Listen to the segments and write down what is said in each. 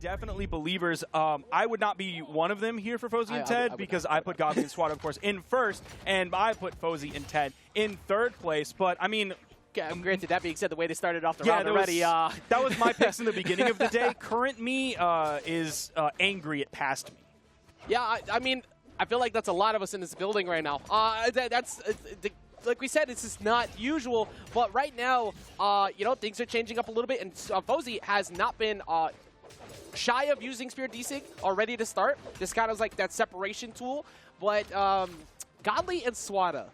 definitely believers. I would not be one of them here for Fozey and Ted because I put Godly and Swata, of course, in first, and I put Fozey and Ted in third place. But, I mean... Granted, that being said, the way they started off the round already... that was my picks in the beginning of the day. Current me is angry at past me. Yeah, I mean, I feel like that's a lot of us in this building right now. Like we said, this is not usual, but right now, you know, things are changing up a little bit, and Fozey has not been shy of using Spear Desig already to start. This kind of like that separation tool, but Godly and Swata.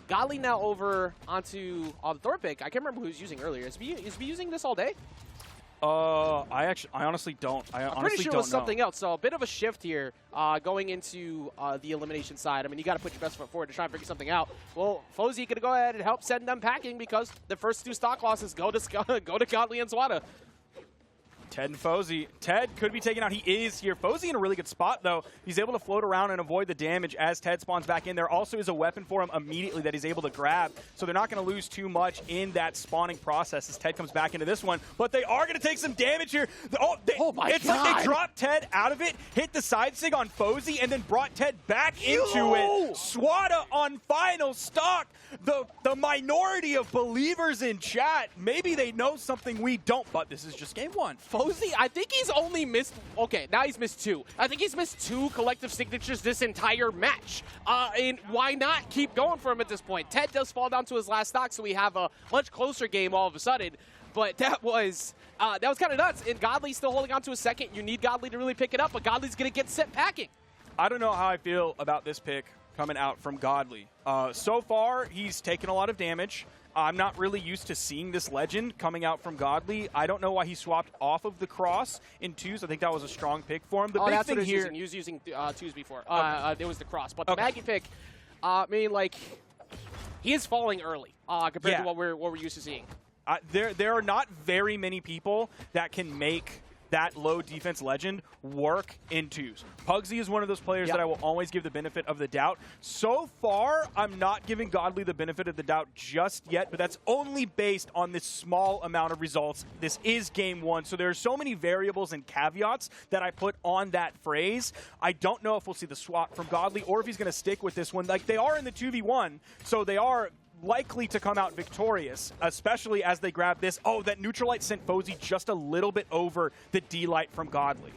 Godly now over onto the third pick. I can't remember who he was using earlier. Is he using this all day? I honestly don't. I'm pretty sure it was something else. So a bit of a shift here going into the elimination side. I mean, you got to put your best foot forward to try and figure something out. Well, Fozey going to go ahead and help send them packing because the first two stock losses go to Godly and Swata. Ted and Fozey. Ted could be taken out. He is here. Fozey in a really good spot, though. He's able to float around and avoid the damage as Ted spawns back in. There also is a weapon for him immediately that he's able to grab, so they're not going to lose too much in that spawning process as Ted comes back into this one. But they are going to take some damage here. Oh my it's God. like they dropped Ted out of it, hit the side sig on Fozey, and then brought Ted back into it. Swata on final stock. The minority of believers in chat, maybe they know something we don't, but this is just game one. Fozey, I think he's only missed, okay, now he's missed two. I think he's missed two collective signatures this entire match. And why not keep going for him at this point? Ted does fall down to his last stock, so we have a much closer game all of a sudden. But that was kind of nuts. And Godly's still holding on to a second. You need Godly to really pick it up, but Godly's going to get set packing. I don't know how I feel about this pick coming out from Godly. So far, he's taken a lot of damage. I'm not really used to seeing this legend coming out from Godly. I don't know why he swapped off of the cross in twos. I think that was a strong pick for him. The big that's thing what here, he was using twos before. It was the cross. But the Maggie pick, I mean, like, he is falling early compared to what we're used to seeing. There are not very many people that can make that low defense legend work in twos. Pugsy is one of those players that I will always give the benefit of the doubt. So far, I'm not giving Godly the benefit of the doubt just yet, but that's only based on this small amount of results. This is game one, so there are so many variables and caveats that I put on that phrase. I don't know if we'll see the swap from Godly or if he's going to stick with this one. Like, they are in the 2v1, so they are likely to come out victorious, especially as they grab this. Oh, that neutral light sent Fozey just a little bit over the D-light from Godly.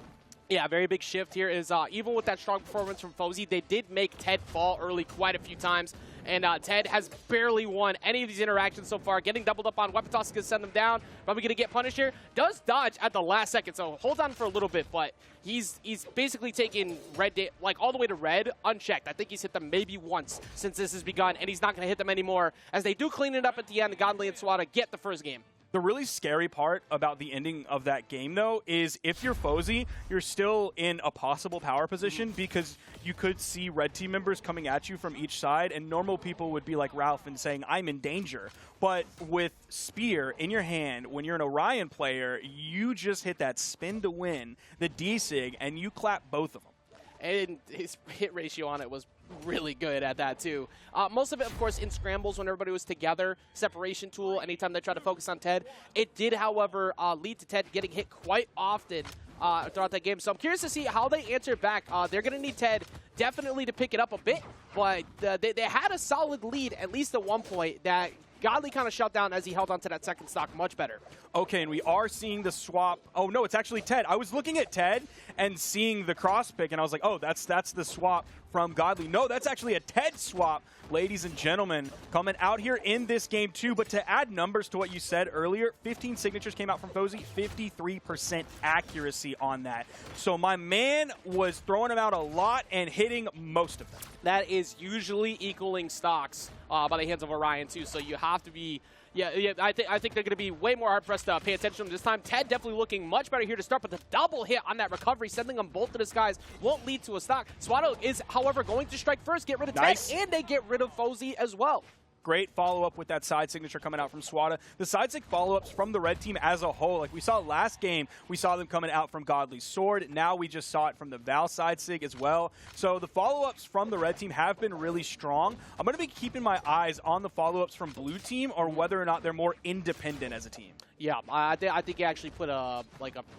Yeah, very big shift here is even with that strong performance from Fozey, they did make Ted fall early quite a few times. And Ted has barely won any of these interactions so far. Getting doubled up on weapon toss is going to send him down. Probably going to get punished here. Does dodge at the last second, so hold on for a little bit. But he's basically taken red, like all the way to red, unchecked. I think he's hit them maybe once since this has begun, and he's not going to hit them anymore. As they do clean it up at the end, Godly and Swata get the first game. The really scary part about the ending of that game, though, is if you're Fozey, you're still in a possible power position because you could see red team members coming at you from each side, and normal people would be like Ralph and saying, I'm in danger. But with Spear in your hand, when you're an Orion player, you just hit that spin to win, the D-Sig, and you clap both of them. And his hit ratio on it was really good at that, too. Most of it, of course, in scrambles when everybody was together. Separation tool, anytime they tried to focus on Ted. It did, however, lead to Ted getting hit quite often throughout that game. So I'm curious to see how they answer back. They're going to need Ted definitely to pick it up a bit, but they had a solid lead, at least at one point, that Godly kind of shut down as he held onto that second stock much better. Okay, and we are seeing the swap. Oh, no, it's actually Ted. I was looking at Ted and seeing the cross pick, and I was like, oh, that's the swap from Godly. No, that's actually a Ted swap, ladies and gentlemen, coming out here in this game, too. But to add numbers to what you said earlier, 15 signatures came out from Fozey, 53% accuracy on that. So my man was throwing them out a lot and hitting most of them. That is usually equaling stocks by the hands of Orion, too. So you have to be... Yeah, I think they're going to be way more hard-pressed to pay attention to them this time. Ted definitely looking much better here to start, but the double hit on that recovery, sending them both to the skies, won't lead to a stock. Swata is, however, going to strike first, get rid of Ted, and they get rid of Fozey as well. Great follow-up with that side signature coming out from Swata. The side sig follow-ups from the red team as a whole, like we saw last game, we saw them coming out from Godly's sword. Now we just saw it from the Val side sig as well. So the follow-ups from the red team have been really strong. I'm going to be keeping my eyes on the follow-ups from blue team or whether or not they're more independent as a team. Yeah, I think he actually put a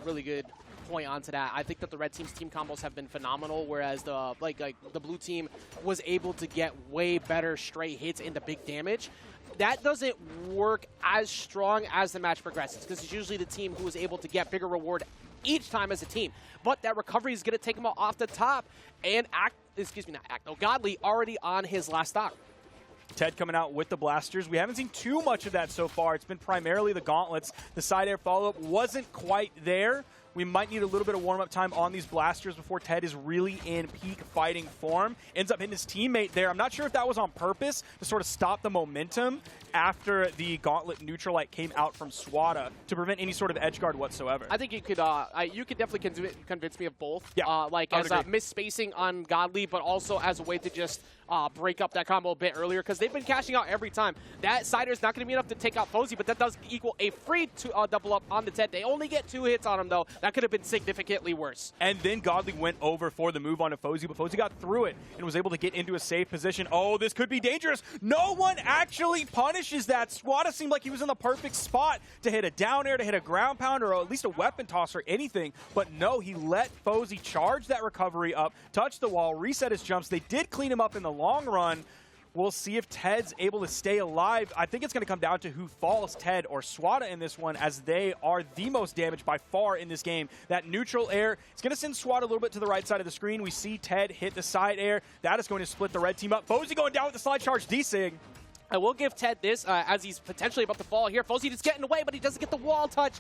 really good point onto that. I think that the red team's team combos have been phenomenal, whereas the the blue team was able to get way better straight hits into big damage. That doesn't work as strong as the match progresses, because it's usually the team who is able to get bigger reward each time as a team. But that recovery is going to take him off the top, and Godly already on his last stock. Ted coming out with the blasters. We haven't seen too much of that so far. It's been primarily the gauntlets. The side air follow-up wasn't quite there. We might need a little bit of warm-up time on these blasters before Ted is really in peak fighting form. Ends up hitting his teammate there. I'm not sure if that was on purpose to sort of stop the momentum after the gauntlet neutral light came out from Swata to prevent any sort of edge guard whatsoever. I think you could definitely convince me of both. Yeah, like as a misspacing on Godly, but also as a way to just break up that combo a bit earlier, because they've been cashing out every time. That Cider is not going to be enough to take out Fozey, but that does equal a free double up on the Ted. They only get 2 hits on him, though. That could have been significantly worse. And then Godly went over for the move onto Fozey, but Fozey got through it and was able to get into a safe position. Oh, this could be dangerous. No one actually punishes that. Swata seemed like he was in the perfect spot to hit a down air, to hit a ground pound, or at least a weapon toss or anything. But no, he let Fozey charge that recovery up, touch the wall, reset his jumps. They did clean him up in the long run. We'll see if Ted's able to stay alive. I think it's going to come down to who falls, Ted or Swata in this one, as they are the most damaged by far in this game. That neutral air, it's going to send Swata a little bit to the right side of the screen. We see Ted hit the side air. That is going to split the red team up. Fozey going down with the slide charge desig. I will give Ted this, as he's potentially about to fall here. Fozey just getting away, but he doesn't get the wall touch.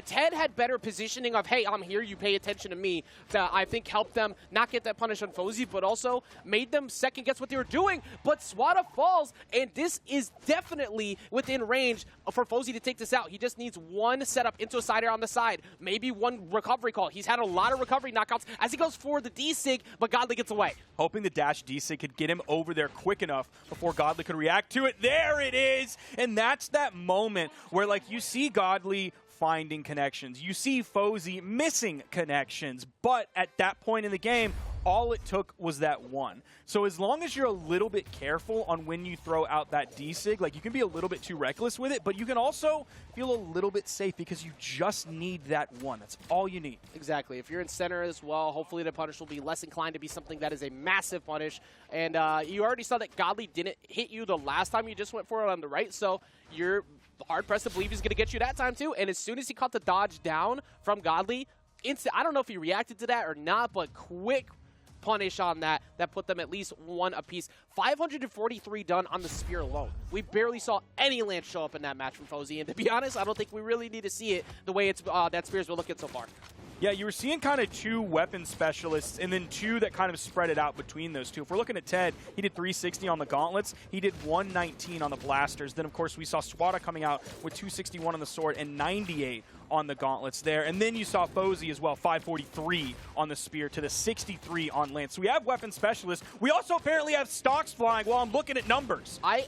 Ted had better positioning of, hey, I'm here, you pay attention to me, to, I think, helped them not get that punish on Fozey, but also made them second-guess what they were doing. But Swata falls, and this is definitely within range for Fozey to take this out. He just needs one setup into a side air on the side, maybe one recovery call. He's had a lot of recovery knockouts as he goes for the D-Sig, but Godly gets away. Hoping the dash D-Sig could get him over there quick enough before Godly could react to it. There it is! And that's that moment where, like, you see Godly finding connections. You see Fozey missing connections. But at that point in the game, all it took was that one. So as long as you're a little bit careful on when you throw out that D-Sig, like, you can be a little bit too reckless with it, but you can also feel a little bit safe because you just need that one. That's all you need. Exactly. If you're in center as well, hopefully the punish will be less inclined to be something that is a massive punish. And you already saw that Godly didn't hit you the last time you just went for it on the right, so you're hard-pressed to believe he's going to get you that time too. And as soon as he caught the dodge down from Godly, I don't know if he reacted to that or not, but quick punish on that put them at least one apiece. 543 done on the spear alone. We barely saw any lance show up in that match from Fozey, and to be honest, I don't think we really need to see it the way it's that spear's been looking so far. Yeah, you were seeing kind of 2 weapon specialists and then 2 that kind of spread it out between those 2. If we're looking at Ted, he did 360 on the gauntlets. He did 119 on the blasters. Then, of course, we saw Swata coming out with 261 on the sword and 98 on the gauntlets there. And then you saw Fozey as well, 543 on the spear to the 63 on lance. So we have weapon specialists. We also apparently have stocks flying while I'm looking at numbers. I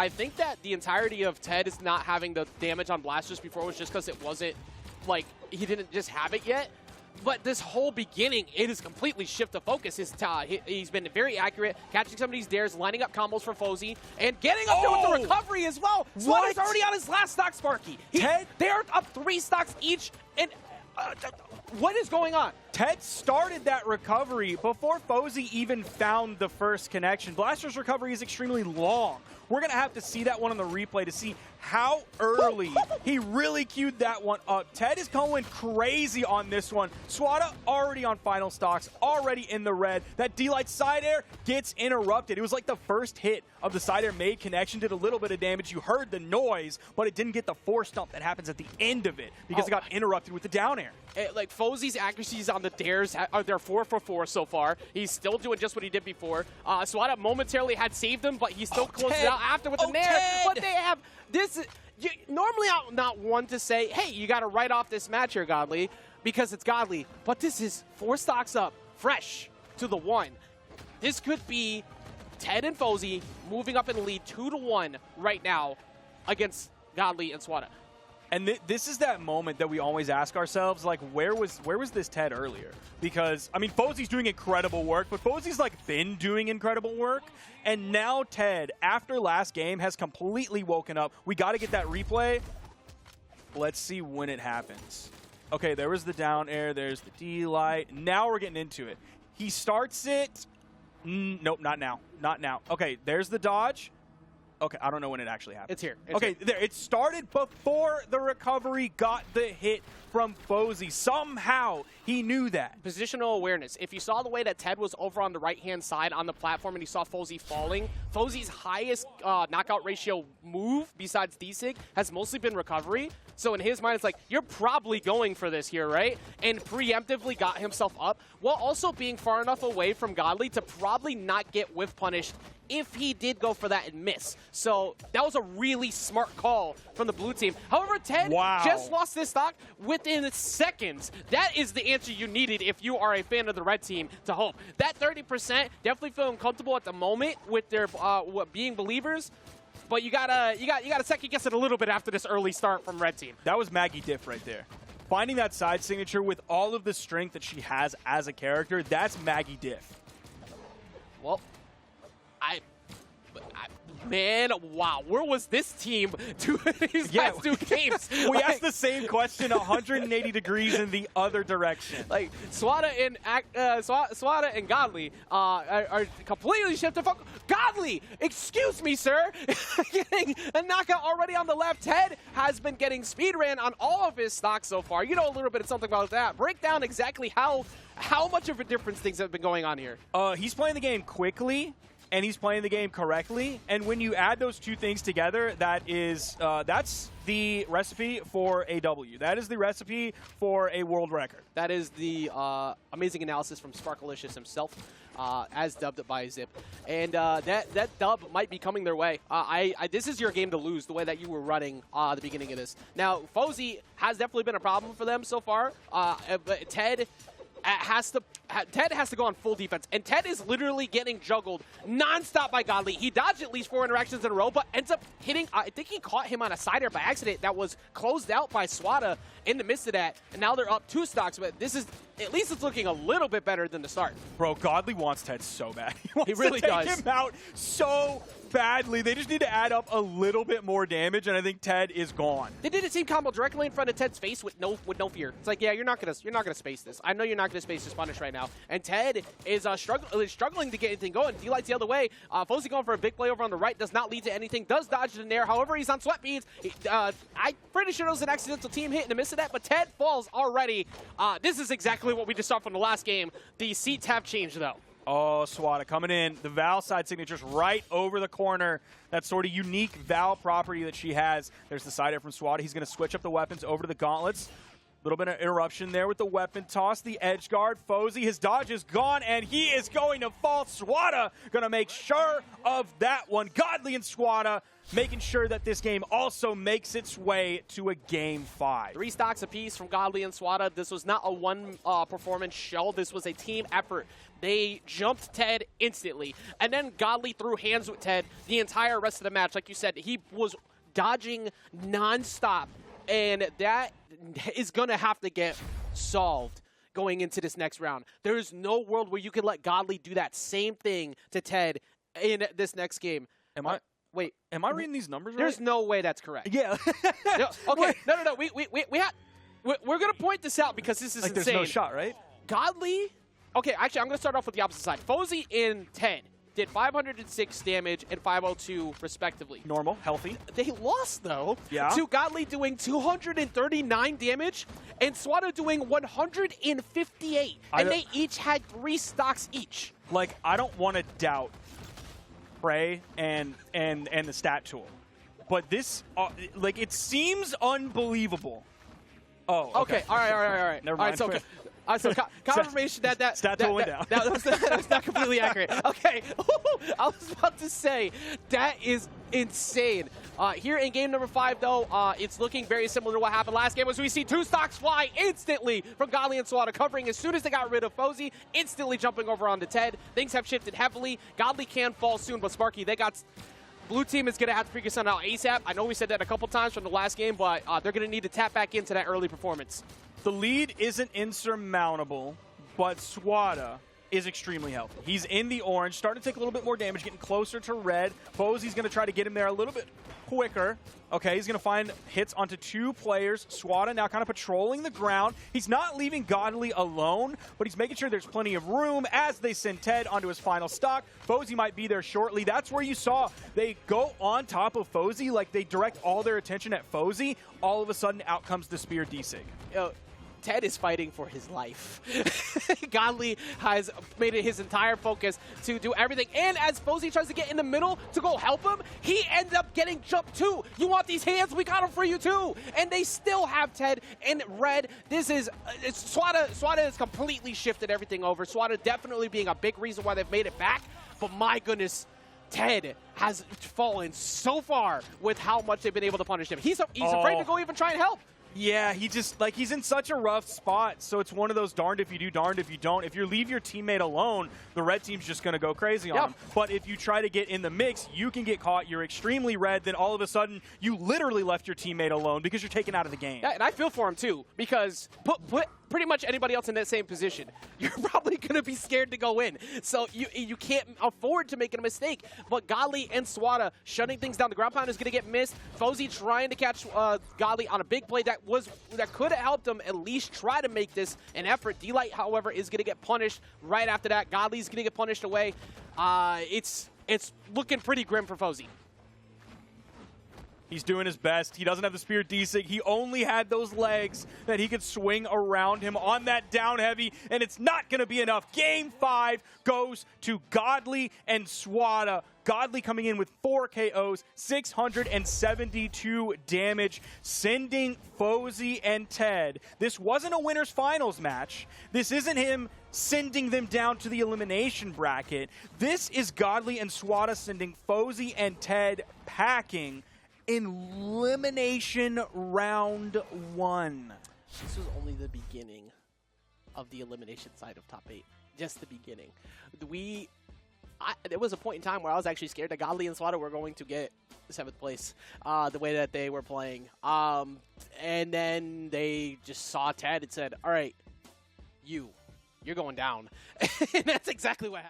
think that the entirety of Ted is not having the damage on blasters before was just because it wasn't, like, he didn't just have it yet. But this whole beginning, it is completely shift the focus. He's been very accurate, catching some of these dares, lining up combos for Fozey, and getting up there with the recovery as well. Swata's already on his last stock, Sparky. They're up 3 stocks each, and what is going on? Ted started that recovery before Fozey even found the first connection. Blaster's recovery is extremely long. We're going to have to see that one on the replay to see how early he really queued that one up. Ted is going crazy on this one. Swata already on final stocks, already in the red. That D-Light side air gets interrupted. It was like the first hit of the side air made connection, did a little bit of damage. You heard the noise, but it didn't get the force dump that happens at the end of it because it got interrupted with the down air. Like, Fozey's accuracies on the dares, they're 4 for 4 so far. He's still doing just what he did before. Swata momentarily had saved him, but he still closes it out after with the nair. But they have this. Normally, I'm not one to say, hey, you got to write off this match here, Godly, because it's Godly. But this is 4 stocks up, fresh to the 1. This could be Ted and Fozey moving up in the lead 2-1 right now against Godly and Swata. And this is that moment that we always ask ourselves, like, where was this Ted earlier? Because, I mean, Fozey's doing incredible work, but Fozey's, like, been doing incredible work. And now Ted, after last game, has completely woken up. We got to get that replay. Let's see when it happens. Okay, there was the down air. There's the D-light. Now we're getting into it. He starts it. Nope, not now. Not now. Okay, there's the dodge. Okay, I don't know when it actually happened. It's here. Okay, there. It started before the recovery got the hit from Fozey. Somehow he knew that. Positional awareness. If you saw the way that Ted was over on the right-hand side on the platform and you saw Fozey falling, Fozey's highest knockout ratio move besides D-Sig has mostly been recovery. So in his mind, it's like, you're probably going for this here, right? And preemptively got himself up while also being far enough away from Godly to probably not get whiff punished if he did go for that and miss. So that was a really smart call from the blue team. However, Ted just lost this stock within seconds. That is the answer you needed if you are a fan of the red team to hope. That 30% definitely feeling comfortable at the moment with their being believers. But you gotta second guess it a little bit after this early start from red team. That was Maggie Diff right there. Finding that side signature with all of the strength that she has as a character, that's Maggie Diff. Well, man, wow, where was this team these last two games? We asked the same question 180 degrees in the other direction. Like, Swata and Godly are completely shifted. Godly, excuse me, sir. Getting a knockout already on the left. Ted has been getting speed ran on all of his stocks so far. You know a little bit of something about that. Break down exactly how much of a difference things have been going on here. He's playing the game quickly, and he's playing the game correctly. And when you add those two things together, that's the recipe for a W. That is the recipe for a world record. That is the amazing analysis from Sparkalicious himself, as dubbed it by Zip. And that dub might be coming their way. This is your game to lose, the way that you were running at the beginning of this. Now, Fozey has definitely been a problem for them so far, but Ted has to go on full defense, and Ted is literally getting juggled nonstop by Godly. He dodged at least 4 interactions in a row, but ends up hitting, I think he caught him on a side air by accident that was closed out by Swata in the midst of that, and now they're up 2 stocks, but this is, at least it's looking a little bit better than the start. Bro, Godly wants Ted so bad. He really to take does. him out so badly. They just need to add up a little bit more damage, and I think Ted is gone. They did a team combo directly in front of Ted's face with no fear. It's like, yeah, you're not gonna space this. I know you're not gonna space this punish right now. And Ted is struggling to get anything going. D-Light's the other way. Fozey going for a big play over on the right, does not lead to anything. Does dodge it in there. However, he's on sweat beads. I'm pretty sure it was an accidental team hit in the midst of that, but Ted falls already. This is exactly what we just saw from the last game. The seats have changed though. Oh, Swata coming in. The Val side signature's right over the corner. That sort of unique Val property that she has. There's the side air from Swata. He's going to switch up the weapons over to the gauntlets. Little bit of interruption there with the weapon toss. The edge guard, Fozey, his dodge is gone, and he is going to fall. Swata going to make sure of that one. Godly and Swata making sure that this game also makes its way to a Game 5. 3 stocks apiece from Godly and Swata. This was not a one performance show. This was a team effort. They jumped Ted instantly, and then Godly threw hands with Ted the entire rest of the match. Like you said, he was dodging nonstop, and that is going to have to get solved going into this next round. There is no world where you can let Godly do that same thing to Ted in this next game. Wait, am I reading these numbers right? There's no way that's correct. Yeah. No, okay, no. We're going to point this out because this is like insane. There's no shot, right? Godly. Okay, actually, I'm going to start off with the opposite side. Fozey and Ted did 506 damage and 502 respectively. Normal, healthy. They lost, though, yeah, to Godly doing 239 damage and Swata doing 158. And they each had 3 stocks each. Like, I don't want to doubt Prey and the stat tool, but this, like, it seems unbelievable. Oh, okay. All right. Never mind. All right, so confirmation that stat tool went down. That was not completely accurate. Okay, I was about to say that is insane. Here in game number 5, though, it's looking very similar to what happened last game, as we see 2 stocks fly instantly from Godly and Swata, covering as soon as they got rid of Fozey, instantly jumping over onto Ted. Things have shifted heavily. Godly can fall soon, but Sparky, Blue team is going to have to figure something out ASAP. I know we said that a couple times from the last game, but they're going to need to tap back into that early performance. The lead isn't insurmountable, but Swata is extremely healthy. He's in the orange, starting to take a little bit more damage, getting closer to red. Fozey's going to try to get him there a little bit quicker. Okay, he's going to find hits onto 2 players. Swata now kind of patrolling the ground. He's not leaving Godly alone, but he's making sure there's plenty of room as they send Ted onto his final stock. Fozey might be there shortly. That's where you saw they go on top of Fozey, like they direct all their attention at Fozey. All of a sudden, out comes the Spear D-Sig. Ted is fighting for his life. Godly has made it his entire focus to do everything. And as Fozey tries to get in the middle to go help him, he ends up getting jumped too. You want these hands? We got them for you too. And they still have Ted in red. This is Swata has completely shifted everything over. Swata definitely being a big reason why they've made it back. But my goodness, Ted has fallen so far with how much they've been able to punish him. He's afraid to go even try and help. Yeah, he's in such a rough spot, so it's one of those darned if you do, darned if you don't. If you leave your teammate alone, the red team's just going to go crazy on him. But if you try to get in the mix, you can get caught. You're extremely red, then all of a sudden, you literally left your teammate alone because you're taken out of the game. Yeah, and I feel for him too, because put pretty much anybody else in that same position, you're probably going to be scared to go in. So you can't afford to make a mistake. But Godly and Swata shutting things down. The ground pound is going to get missed. Fozey trying to catch Godly on a big play that could have helped him at least try to make this an effort. D-Light, however, is going to get punished right after that. Godly's going to get punished away. It's looking pretty grim for Fozey. He's doing his best. He doesn't have the Spear D-Sig. He only had those legs that he could swing around him on that down heavy, and it's not going to be enough. Game 5 goes to Godly and Swata. Godly coming in with 4 KOs, 672 damage, sending Fozey and Ted. This wasn't a winner's finals match. This isn't him sending them down to the elimination bracket. This is Godly and Swata sending Fozey and Ted packing in elimination round 1. This was only the beginning of the elimination side of top 8. Just the beginning. There was a point in time where I was actually scared that Godly and Swata were going to get 7th place, the way that they were playing. And then they just saw Ted and said, all right, you're going down. And that's exactly what happened.